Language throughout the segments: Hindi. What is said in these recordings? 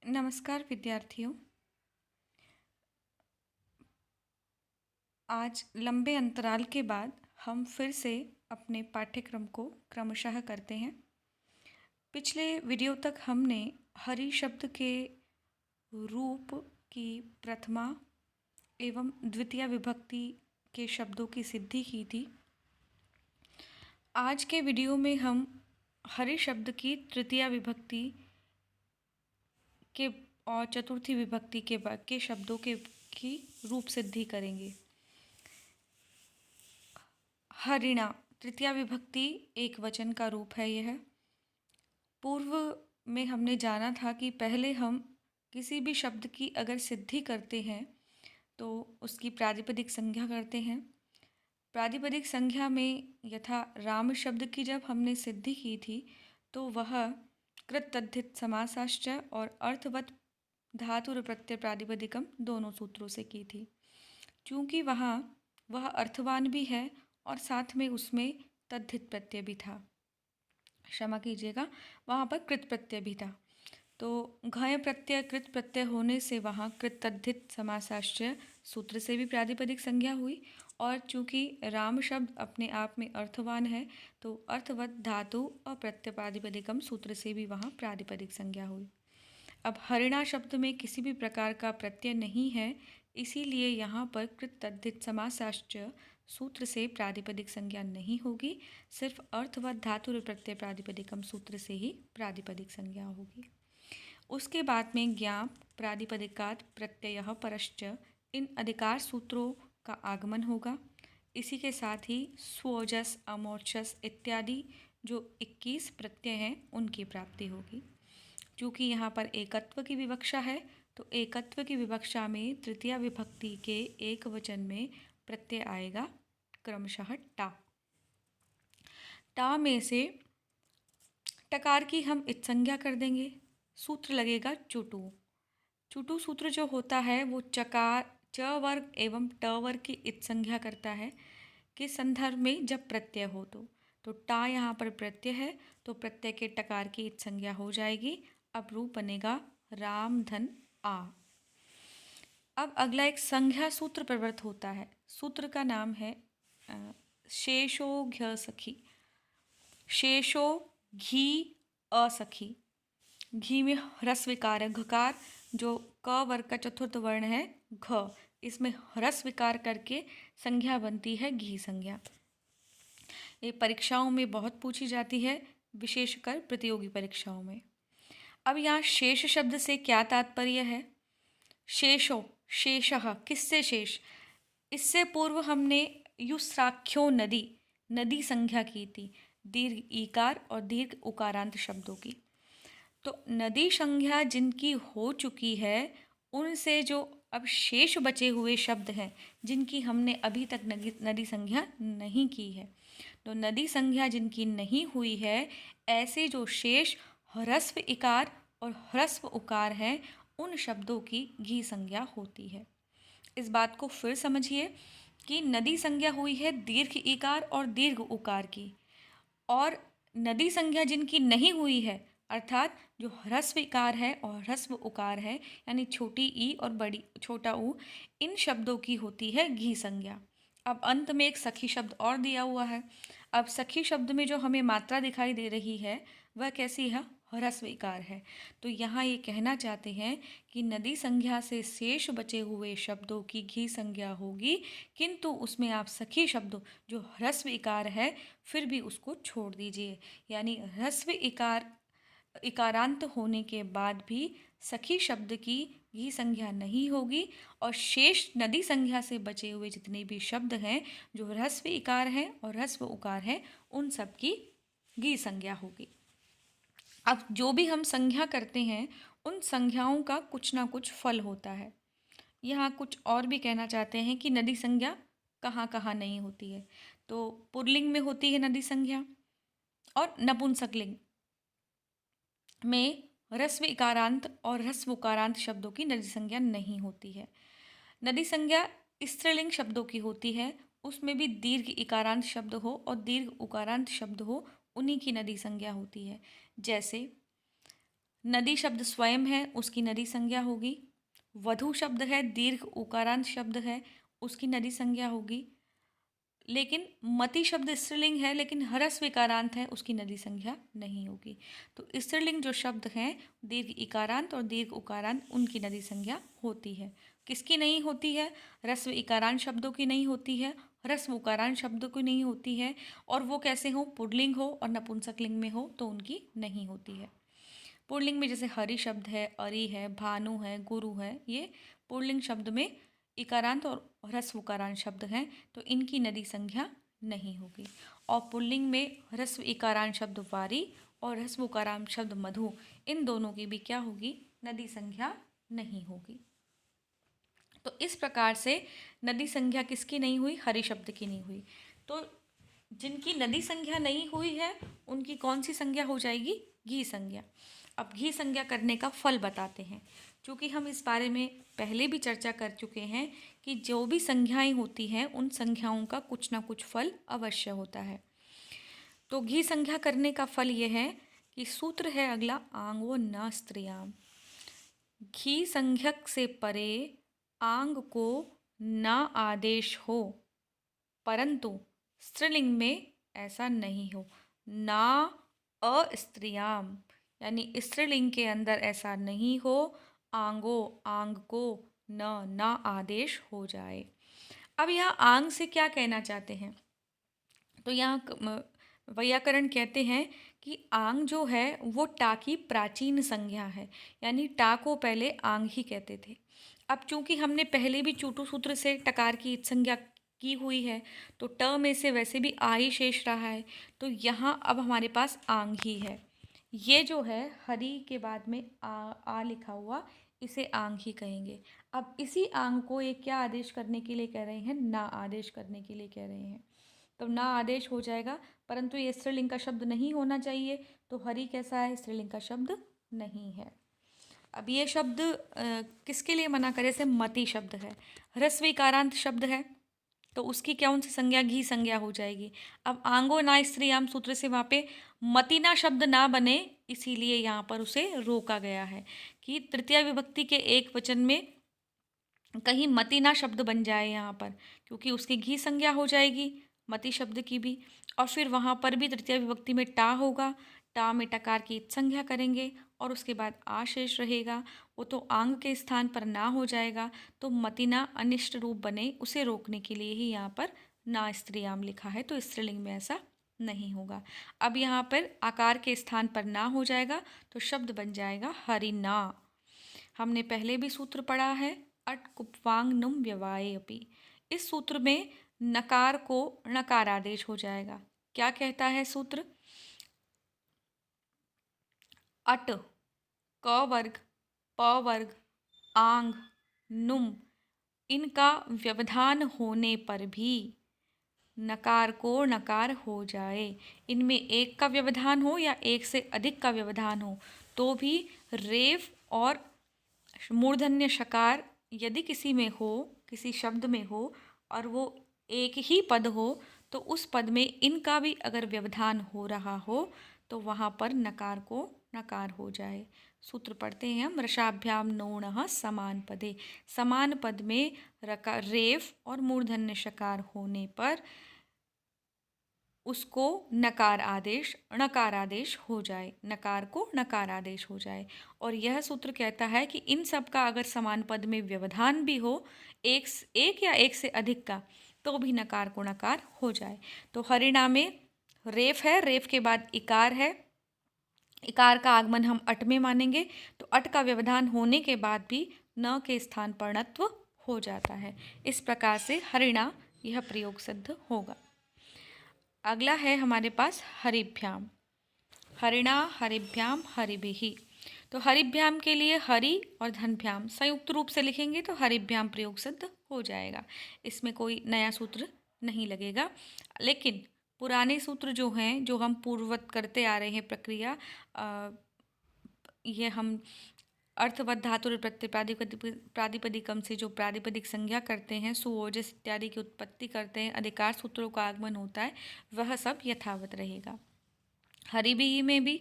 नमस्कार विद्यार्थियों। आज लंबे अंतराल के बाद हम फिर से अपने पाठ्यक्रम को क्रमशः करते हैं। पिछले वीडियो तक हमने हरि शब्द के रूप की प्रथमा एवं द्वितीय विभक्ति के शब्दों की सिद्धि की थी। आज के वीडियो में हम हरि शब्द की तृतीया विभक्ति के और चतुर्थी विभक्ति के शब्दों की रूप सिद्धि करेंगे। हरिणा तृतीया विभक्ति एक वचन का रूप है। यह पूर्व में हमने जाना था कि पहले हम किसी भी शब्द की अगर सिद्धि करते हैं तो उसकी प्रातिपदिक संज्ञा करते हैं। प्रातिपदिक संज्ञा में यथा राम शब्द की जब हमने सिद्धि की थी तो वह कृत तद्धित समासाश्च और अर्थवत धातुर प्रत्यय प्रातिपदिकम दोनों सूत्रों से की थी। चूँकि वह अर्थवान भी है और साथ में उसमें तद्धित प्रत्यय भी था, क्षमा कीजिएगा, वहाँ पर कृत प्रत्यय भी था। तो घय प्रत्यय कृत प्रत्यय होने से वहाँ कृत तद्धित समासाश्चय सूत्र से भी प्रातिपदिक संज्ञा हुई और चूँकि राम शब्द अपने आप में अर्थवान है तो अर्थवत धातु और प्रत्यय प्रातिपदिकम सूत्र से भी वहाँ प्रातिपदिक संज्ञा हुई। अब हरिणा शब्द में किसी भी प्रकार का प्रत्यय नहीं है, इसीलिए यहाँ पर कृत तद्धित समासाश्चय सूत्र से प्रातिपदिक संज्ञा नहीं होगी, सिर्फ अर्थवत धातु प्रत्यय प्रातिपदिकम सूत्र से ही प्रातिपदिक संज्ञा होगी। उसके बाद में ज्ञाप प्रातिपदिकात् प्रत्ययः परश्च इन अधिकार सूत्रों का आगमन होगा। इसी के साथ ही स्वोजस अमोर्चस इत्यादि जो 21 प्रत्यय हैं उनकी प्राप्ति होगी। चूँकि यहाँ पर एकत्व की विवक्षा है तो एकत्व की विवक्षा में तृतीया विभक्ति के एक वचन में प्रत्यय आएगा क्रमशः टा। टा में से टकार की हम इत्संज्ञा कर देंगे, सूत्र लगेगा चुटु। चुटु सूत्र जो होता है वो चकार च वर्ग एवं ट वर्ग की इत्संज्ञा करता है कि संदर्भ में जब प्रत्यय हो तो टा यहाँ पर प्रत्यय है तो प्रत्यय के टकार की इत्संज्ञा हो जाएगी। अब रूप बनेगा राम धन आ। अब अगला एक संज्ञा सूत्र प्रवृत्त होता है। सूत्र का नाम है शेषो घ्य सखी। शेषो घी असखी, घी में ह्रस्व विकार है, घकार जो क वर्ग का चतुर्थ वर्ण है घ, इसमें ह्रस्व विकार करके संज्ञा बनती है घी संज्ञा। ये परीक्षाओं में बहुत पूछी जाती है, विशेषकर प्रतियोगी परीक्षाओं में। अब यहाँ शेष शब्द से क्या तात्पर्य है? शेषो शेषः किससे शेष? इससे पूर्व हमने युस्राख्यो नदी नदी संज्ञा की थी दीर्घ ईकार और दीर्घ उकारांत शब्दों की। तो नदी संज्ञा जिनकी हो चुकी है उनसे जो अब शेष बचे हुए शब्द हैं जिनकी हमने अभी तक नदी संज्ञा नहीं की है, तो नदी संज्ञा जिनकी नहीं हुई है ऐसे जो शेष ह्रस्व इकार और ह्रस्व उकार हैं उन शब्दों की घी संज्ञा होती है। इस बात को फिर समझिए कि नदी संज्ञा हुई है दीर्घ इकार और दीर्घ उकार की, और नदी संज्ञा जिनकी नहीं हुई है अर्थात जो ह्रस्व इकार है और ह्रस्व उकार है यानी छोटी ई और बड़ी छोटा ऊ, इन शब्दों की होती है घी संज्ञा। अब अंत में एक सखी शब्द और दिया हुआ है। अब सखी शब्द में जो हमें मात्रा दिखाई दे रही है वह कैसी है? ह्रस्व इकार है। तो यहाँ ये कहना चाहते हैं कि नदी संज्ञा से शेष बचे हुए शब्दों की घी संज्ञा होगी, किंतु उसमें आप सखी शब्द जो ह्रस्व इकार है फिर भी उसको छोड़ दीजिए, यानी ह्रस्व इकारांत होने के बाद भी सखी शब्द की घी संज्ञा नहीं होगी और शेष नदी संज्ञा से बचे हुए जितने भी शब्द हैं जो ह्रस्व इकार हैं और ह्रस्व उकार हैं उन सब की घी संज्ञा होगी। अब जो भी हम संज्ञा करते हैं उन संज्ञाओं का कुछ ना कुछ फल होता है। यहाँ कुछ और भी कहना चाहते हैं कि नदी संज्ञा कहाँ कहाँ नहीं होती है। तो पुल्लिंग में होती है नदी संज्ञा और नपुंसकलिंग में ह्रस्व इकारांत और ह्रस्व उकारांत शब्दों की नदी संज्ञा नहीं होती है। नदी संज्ञा स्त्रीलिंग शब्दों की होती है, उसमें भी दीर्घ इकारांत शब्द हो और दीर्घ उकारांत शब्द हो, उन्हीं की नदी संज्ञा होती है। जैसे नदी शब्द स्वयं है, उसकी नदी संज्ञा होगी। वधू शब्द है, दीर्घ उकारांत शब्द है, उसकी नदी संज्ञा होगी। लेकिन मति शब्द स्त्रीलिंग है, लेकिन हरस्व इकारांत है, उसकी नदी संज्ञा नहीं होगी। तो स्त्रीलिंग जो शब्द हैं दीर्घ इकारांत और दीर्घ उकारांत, उनकी नदी संज्ञा होती है। किसकी नहीं होती है? ह्रस्व इकारांत शब्दों की नहीं होती है, ह्रस्व उकारांत शब्दों की नहीं होती है। और वो कैसे हो? पुल्लिंग हो और नपुंसकलिंग में हो तो उनकी नहीं होती है। पुल्लिंग में जैसे हरि शब्द है, अरि है, भानु है, गुरु है, ये पुल्लिंग शब्द में इकारांत और ह्रस्व उकारांत शब्द हैं, तो इनकी नदी संज्ञा नहीं होगी। और पुल्लिंग में ह्रस्व इकारांत शब्द वारी और ह्रस्व उकारांत शब्द मधु, इन दोनों की भी क्या होगी? नदी संज्ञा नहीं होगी। तो इस प्रकार से नदी संज्ञा किसकी नहीं हुई? हरि शब्द की नहीं हुई। तो जिनकी नदी संज्ञा नहीं हुई है उनकी कौन सी संज्ञा हो जाएगी? घी संज्ञा। अब घी संज्ञा करने का फल बताते हैं। क्योंकि हम इस बारे में पहले भी चर्चा कर चुके हैं कि जो भी संज्ञाएं होती हैं उन संज्ञाओं का कुछ ना कुछ फल अवश्य होता है। तो घी संज्ञा करने का फल ये है कि सूत्र है अगला, आंगो न स्त्रियाम। घी संज्ञक से परे आंग को न आदेश हो, परंतु स्त्रीलिंग में ऐसा नहीं हो। ना अस्त्रियाम, यानी स्त्रीलिंग के अंदर ऐसा नहीं हो। आंगो, आंग को न ना आदेश हो जाए। अब यहाँ आंग से क्या कहना चाहते हैं? तो यहाँ वैयाकरण कहते हैं कि आंग जो है वो टा की प्राचीन संज्ञा है, यानी टा को पहले आंग ही कहते थे। अब चूंकि हमने पहले भी चूटू सूत्र से टकार की संज्ञा की हुई है, तो ट में से वैसे भी आ ही शेष रहा है, तो यहाँ अब हमारे पास आंग ही है। ये जो है हरि के बाद में आ लिखा हुआ, इसे आंग ही कहेंगे। अब इसी आंग को ये क्या आदेश करने के लिए कह रहे हैं? ना आदेश करने के लिए कह रहे हैं। तो ना आदेश हो जाएगा, परंतु ये स्त्रीलिंग का शब्द नहीं होना चाहिए। तो हरि कैसा है? स्त्रीलिंग का शब्द नहीं है। अब ये शब्द किसके लिए मना करे? से मति शब्द है, ह्रस्व इकारांत शब्द है, तो उसकी क्या उनसे संज्ञा घी संज्ञा हो जाएगी। अब आंगो ना स्त्रियाम सूत्र से वहाँ पे मतिना शब्द ना बने, इसीलिए यहाँ पर उसे रोका गया है कि तृतीया विभक्ति के एक वचन में कहीं मतिना शब्द बन जाए यहाँ पर, क्योंकि उसकी घी संज्ञा हो जाएगी मति शब्द की भी। और फिर वहाँ पर भी तृतीय विभक्ति में टा होगा, टा में टकार की संज्ञा करेंगे और उसके बाद आशेष रहेगा, वो तो आंग के स्थान पर ना हो जाएगा। तो मतिना अनिष्ट रूप बने, उसे रोकने के लिए ही यहाँ पर ना स्त्रियाम लिखा है, तो स्त्रीलिंग में ऐसा नहीं होगा। अब यहाँ पर आकार के स्थान पर ना हो जाएगा तो शब्द बन जाएगा हरिना। हमने पहले भी सूत्र पढ़ा है, अट कुप्वांग नुम व्यवाये अपि। इस सूत्र में नकार को णकार आदेश हो जाएगा। क्या कहता है सूत्र? अट, क वर्ग, प वर्ग, आंग, नुम, इनका व्यवधान होने पर भी नकार को नकार हो जाए। इनमें एक का व्यवधान हो या एक से अधिक का व्यवधान हो तो भी रेफ और मूर्धन्य शकार यदि किसी में हो, किसी शब्द में हो और वो एक ही पद हो, तो उस पद में इनका भी अगर व्यवधान हो रहा हो तो वहाँ पर नकार को नकार हो जाए। सूत्र पढ़ते हैं हम, रसाभ्याम नोणः समान पदे। समान पद में रकार रेफ और मूर्धन्य शकार होने पर उसको नकार आदेश णकार आदेश हो जाए, नकार को नकार आदेश हो जाए। और यह सूत्र कहता है कि इन सब का अगर समान पद में व्यवधान भी हो, एक या एक से अधिक का, तो भी नकार को नकार हो जाए। तो हरिणा में रेफ है, रेफ के बाद इकार है, इकार का आगमन हम अट में मानेंगे, तो अट का व्यवधान होने के बाद भी न के स्थान पर णत्व हो जाता है। इस प्रकार से हरिणा यह प्रयोग सिद्ध होगा। अगला है हमारे पास हरिभ्याम। हरिणा हरिभ्याम हरिभिः। तो हरिभ्याम के लिए हरि और धनभ्याम संयुक्त रूप से लिखेंगे तो हरिभ्याम प्रयोग सिद्ध हो जाएगा। इसमें कोई नया सूत्र नहीं लगेगा, लेकिन पुराने सूत्र जो हैं, जो हम पूर्ववत करते आ रहे हैं प्रक्रिया, ये हम अर्थवत धातु प्रत्यय प्रातिपदिकम से जो प्रातिपदिक संज्ञा करते हैं, सुओजस इत्यादि की उत्पत्ति करते हैं, अधिकार सूत्रों का आगमन होता है, वह सब यथावत रहेगा। हरिभिः में भी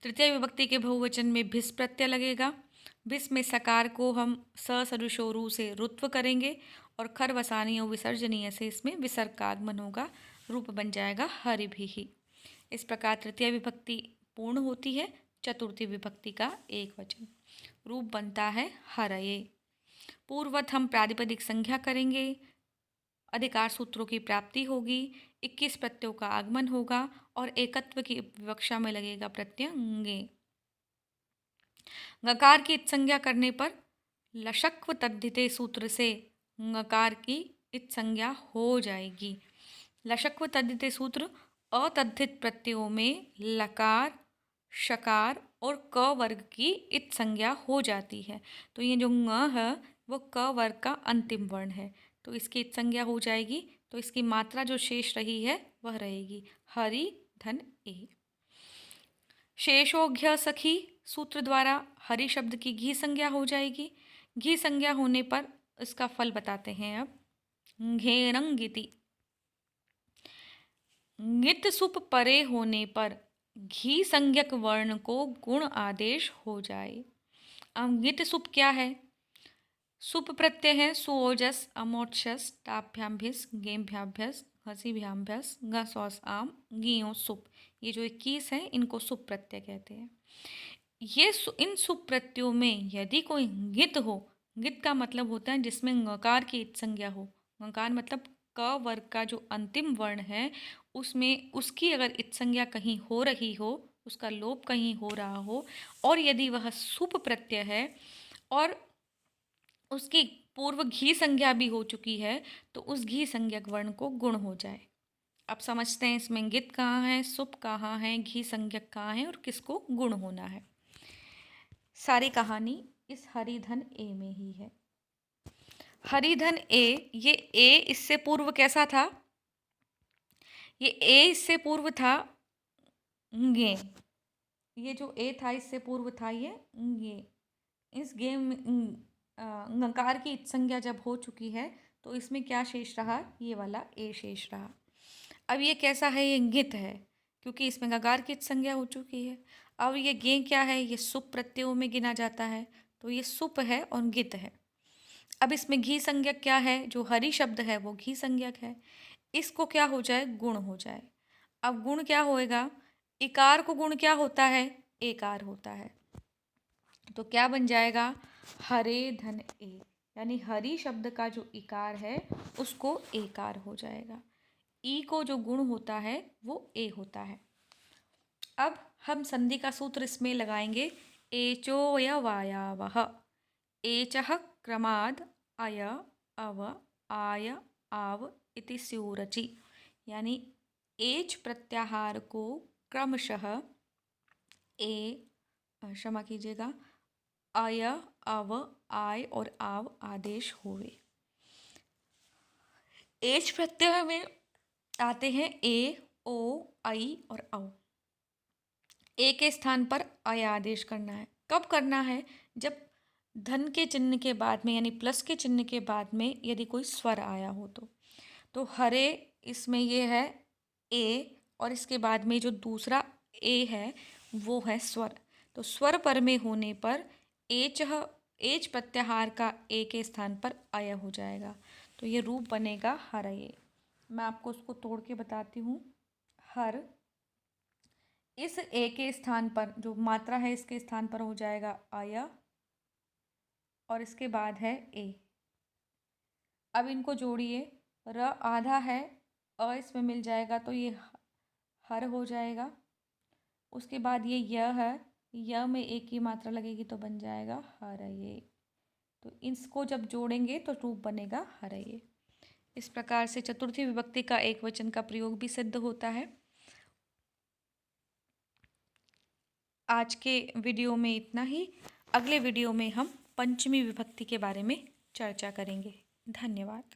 तृतीय विभक्ति के बहुवचन में भिस प्रत्यय लगेगा। भिस में सकार को हम स सदृशो रू से रुत्व करेंगे और खर वसानीय विसर्जनीय से इसमें विसर्ग का आगमन होगा, रूप बन जाएगा हरिभिः। इस प्रकार तृतीय विभक्ति पूर्ण होती है। चतुर्थी विभक्ति का एक वचन रूप बनता है हरये। पूर्ववत हम प्रातिपदिक संज्ञा करेंगे, अधिकार सूत्रों की प्राप्ति होगी, 21 प्रत्ययों का आगमन होगा और एकत्व की विवक्षा में लगेगा प्रत्यय ङे। ङकार की इत्संज्ञा करने पर लशक्व तद्धिते सूत्र से ङकार की इत्संज्ञा हो जाएगी। लशक्व तद्धिते सूत्र अतद्धित प्रत्ययों में लकार, शकार और क वर्ग की इत्संज्ञा हो जाती है। तो ये जो ङ है वो क वर्ग का अंतिम वर्ण है, तो इसकी इत्संज्ञा हो जाएगी। तो इसकी मात्रा जो शेष रही है वह रहेगी हरि धन ए। शेषोघ्य सखी सूत्र द्वारा हरि शब्द की घी संज्ञा हो जाएगी। घी संज्ञा होने पर इसका फल बताते हैं अब। घेरंगिति ङित सुप परे होने पर घी संज्ञक वर्ण को गुण आदेश हो जाए। अब ङित सुप क्या है? सुप प्रत्यय है सुओजस अमोक्षस टाभ्याम भिस गेमभ्याभ्यस हसीभ्याभ्यस ग सौस आम गियो सुप। ये जो 21 है इनको सुप प्रत्यय कहते हैं। ये इन सुप प्रत्ययों में यदि कोई ङित हो, ङित का मतलब होता है जिसमें ङकार की इत्संज्ञा हो। ङकार मतलब क वर्ग का जो अंतिम वर्ण है उसमें उसकी अगर इत्संज्ञा कहीं हो रही हो, उसका लोप कहीं हो रहा हो और यदि वह सुप प्रत्यय है और उसकी पूर्व घी संज्ञा भी हो चुकी है तो उस घी संज्ञक वर्ण को गुण हो जाए। अब समझते हैं इसमें ङित कहाँ है, सुप कहाँ है, घी संज्ञक कहाँ है और किसको गुण होना है। सारी कहानी इस हरिधन ए में ही है। हरिधन ए, ये ए इससे पूर्व कैसा था? ये ए इससे पूर्व था ङे। ये जो ए था इससे पूर्व था ये ङे। इस गेम में ङकार की इत्संज्ञा जब हो चुकी है तो इसमें क्या शेष रहा? ये वाला ए शेष रहा। अब ये कैसा है? ये ङित है क्योंकि इसमें ङकार की इत्संज्ञा हो चुकी है। अब ये गे क्या है? ये सुप प्रत्ययों में गिना जाता है, तो ये सुप है और ङित है। अब इसमें घी संज्ञक क्या है? जो हरि शब्द है वो घी संज्ञक है। इसको क्या हो जाए? गुण हो जाए। अब गुण क्या होएगा? इकार को गुण क्या होता है? एकार होता है। तो क्या बन जाएगा? हरे धन ए, यानी हरि शब्द का जो इकार है उसको एकार हो जाएगा। ई को जो गुण होता है वो ए होता है। अब हम संधि का सूत्र इसमें लगाएंगे। एचोयवायावः एचः क्रमाद् अय अव आय आव इति स्योरचि, यानी एच प्रत्याहार को क्रमशः क्षमा कीजिएगा, अय अव आय और आव आदेश होवे। एच प्रत्यय में आते हैं ए, ओ, आई और औ। ए के स्थान पर अय आदेश करना है। कब करना है? जब धन के चिन्ह के बाद में यानी प्लस के चिन्ह के बाद में यदि कोई स्वर आया हो तो हरे इसमें ये है ए और इसके बाद में जो दूसरा ए है वो है स्वर। तो स्वर पर में होने पर एच प्रत्याहार का ए के स्थान पर अय हो जाएगा। तो ये रूप बनेगा हरये। मैं आपको उसको तोड़ के बताती हूँ। हर, इस ए के स्थान पर जो मात्रा है इसके स्थान पर हो जाएगा अय और इसके बाद है ए। अब इनको जोड़िए, र आधा है, अ इसमें मिल जाएगा तो ये हर हो जाएगा। उसके बाद ये य है, य में एक की मात्रा लगेगी तो बन जाएगा हरये। तो इसको जब जोड़ेंगे तो रूप बनेगा हरये। इस प्रकार से चतुर्थी विभक्ति का एक वचन का प्रयोग भी सिद्ध होता है। आज के वीडियो में इतना ही। अगले वीडियो में हम पंचमी विभक्ति के बारे में चर्चा करेंगे। धन्यवाद।